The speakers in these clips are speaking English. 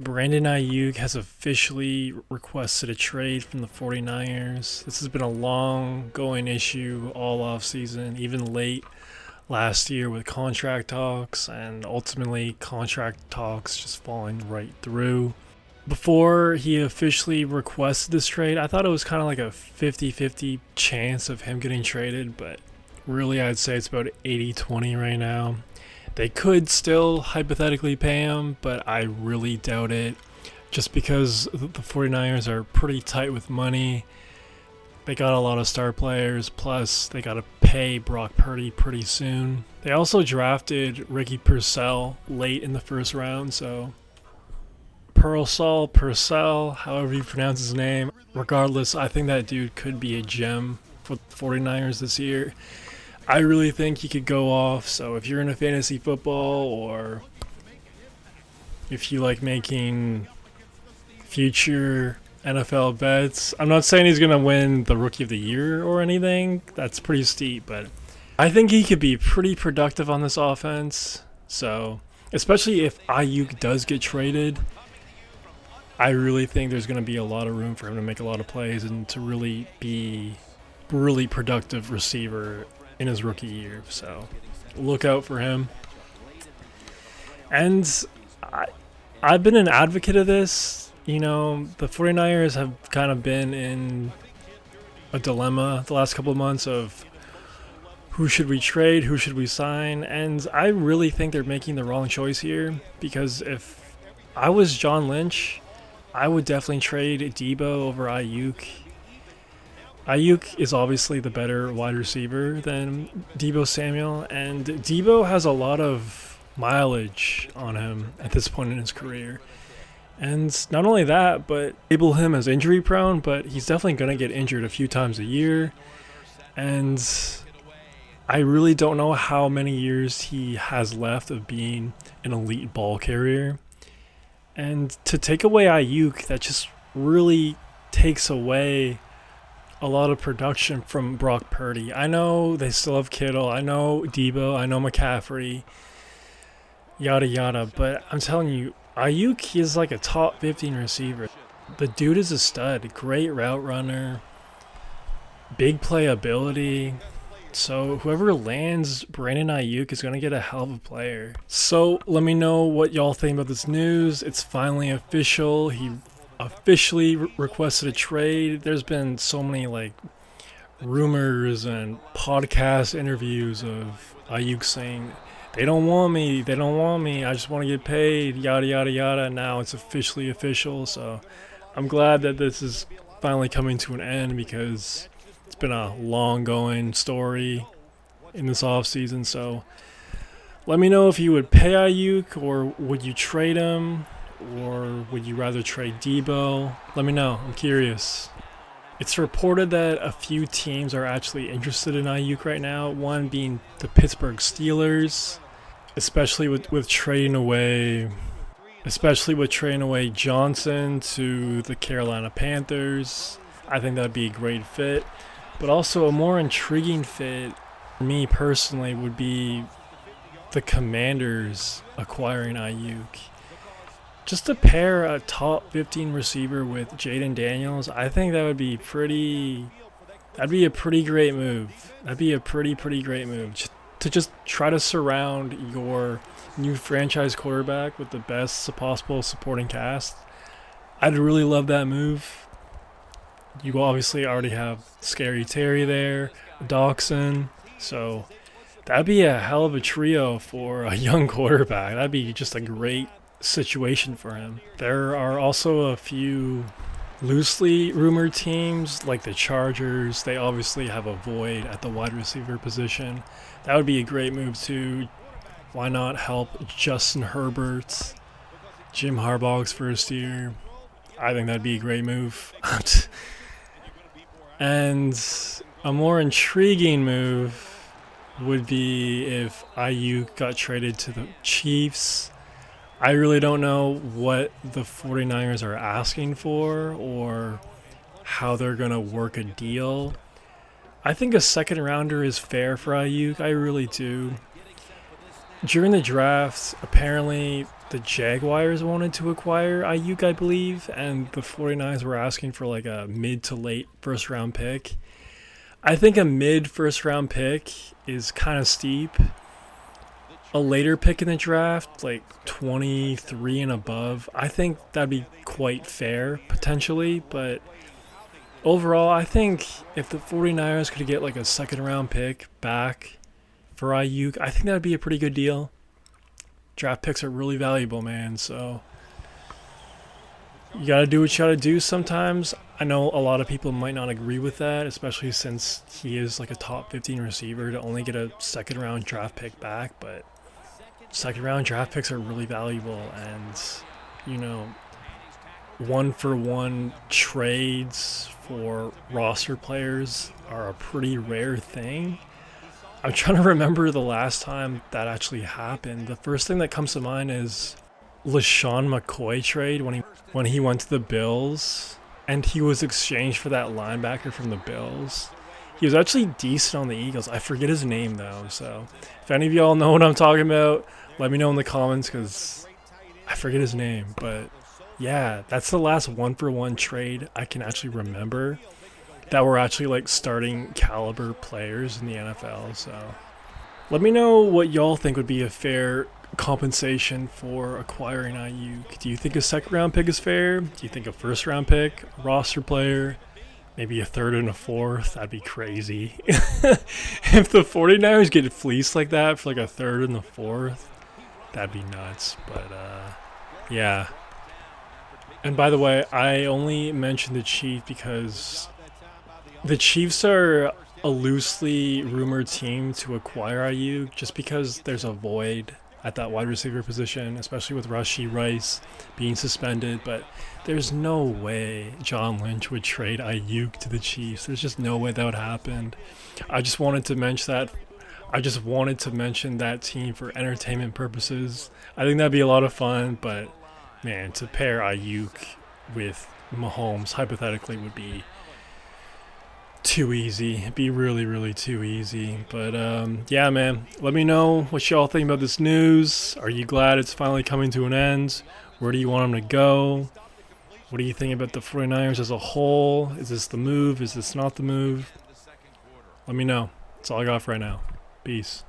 Brandon Aiyuk has officially requested a trade from the 49ers. This has been a long going issue all offseason, even late last year with contract talks, and ultimately contract talks just falling right through. Before he officially requested this trade, I thought it was kind of like a 50-50 chance of him getting traded, but really I'd say it's about 80-20 right now. They could still hypothetically pay him, but I really doubt it. Just because the 49ers are pretty tight with money. They got a lot of star players, plus they got to pay Brock Purdy pretty soon. They also drafted Ricky Purcell late in the first round, so Purcell, however you pronounce his name. Regardless, I think that dude could be a gem for the 49ers this year. I really think he could go off, so if you're into fantasy football or if you like making future NFL bets, I'm not saying he's going to win the Rookie of the Year or anything. That's pretty steep, but I think he could be pretty productive on this offense. So, especially if Aiyuk does get traded, I really think there's going to be a lot of room for him to make a lot of plays and to really be really productive receiver in his rookie year. So look out for him. And I've been an advocate of this. You know, the 49ers have kind of been in a dilemma the last couple of months of who should we trade, who should we sign, and I really think they're making the wrong choice here, because if I was John Lynch, I would definitely trade Debo over Aiyuk. Aiyuk is obviously the better wide receiver than Debo Samuel, and Debo has a lot of mileage on him at this point in his career. And not only that, but label him as injury prone, but he's definitely going to get injured a few times a year. And I really don't know how many years he has left of being an elite ball carrier. And to take away Aiyuk, that just really takes away a lot of production from Brock Purdy. I know they still have Kittle. I know Debo. I know McCaffrey. Yada yada. But I'm telling you, Aiyuk is like a top 15 receiver. The dude is a stud. Great route runner. Big playability. So whoever lands Brandon Aiyuk is going to get a hell of a player. So let me know what y'all think about this news. It's finally official. He officially requested a trade. There's been so many like rumors and podcast interviews of Aiyuk saying they don't want me, I just want to get paid, yada yada yada. Now it's officially official, so I'm glad that this is finally coming to an end, because it's been a long going story in this offseason. So let me know if you would pay Aiyuk, or would you trade him, or would you rather trade Debo? Let me know. I'm curious. It's reported that a few teams are actually interested in Aiyuk right now, one being the Pittsburgh Steelers, especially with trading away Johnson to the Carolina Panthers. I think that'd be a great fit. But also a more intriguing fit for me personally would be the Commanders acquiring Aiyuk. Just to pair a top 15 receiver with Jaden Daniels, I think that'd be a pretty great move. That'd be a pretty great move. To just try to surround your new franchise quarterback with the best possible supporting cast. I'd really love that move. You obviously already have Scary Terry there, Dawson, so that'd be a hell of a trio for a young quarterback. That'd be just a great situation for him. There are also a few loosely rumored teams like the Chargers. They obviously have a void at the wide receiver position. That would be a great move too. Why not help Justin Herbert, Jim Harbaugh's first year? I think that'd be a great move. And a more intriguing move would be if Aiyuk got traded to the Chiefs. I really don't know what the 49ers are asking for or how they're going to work a deal. I think a second rounder is fair for Aiyuk. I really do. during the draft, apparently the Jaguars wanted to acquire Aiyuk, I believe, and the 49ers were asking for like a mid to late first round pick. I think a mid first round pick is kind of steep. A later pick in the draft, like 23 and above, I think that'd be quite fair potentially, but overall, I think if the 49ers could get like a second round pick back for Aiyuk, I think that'd be a pretty good deal. Draft picks are really valuable, man, so you gotta do what you gotta do sometimes. I know a lot of people might not agree with that, especially since he is like a top 15 receiver to only get a second round draft pick back, but second round draft picks are really valuable, and you know, one for one trades for roster players are a pretty rare thing. I'm trying to remember the last time that actually happened. The first thing that comes to mind is LaShawn McCoy trade when he went to the Bills and he was exchanged for that linebacker from the Bills. He was actually decent on the Eagles. I forget his name though, so if any of y'all know what I'm talking about, let me know in the comments because I forget his name. But yeah, that's the last one for one trade I can actually remember that were actually like starting caliber players in the NFL. So let me know what y'all think would be a fair compensation for acquiring Aiyuk. Do you think a second round pick is fair? Do you think a first round pick, a roster player, maybe a third and a fourth? That'd be crazy. If the 49ers get fleeced like that for like a third and a fourth, that'd be nuts. But yeah. And by the way, I only mentioned the Chiefs because the Chiefs are a loosely rumored team to acquire Aiyuk just because there's a void at that wide receiver position, especially with Rashee Rice being suspended. But there's no way John Lynch would trade Aiyuk to the Chiefs. There's just no way that would happen. I just wanted to mention that. I just wanted to mention that team for entertainment purposes. I think that'd be a lot of fun, but man, to pair Aiyuk with Mahomes hypothetically would be too easy. It'd be really, really too easy. But yeah, man, let me know what y'all think about this news. Are you glad it's finally coming to an end? Where do you want them to go? What do you think about the 49ers as a whole? Is this the move? Is this not the move? Let me know. That's all I got for right now. Peace.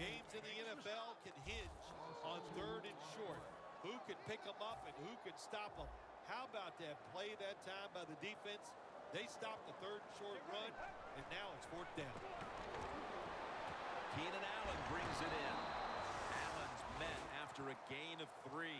Games in the NFL can hinge on third and short. Who can pick them up and who can stop them? How about that play that time by the defense? They stopped the third and short run, and now it's fourth down. Keenan Allen brings it in. Allen's met after a gain of 3.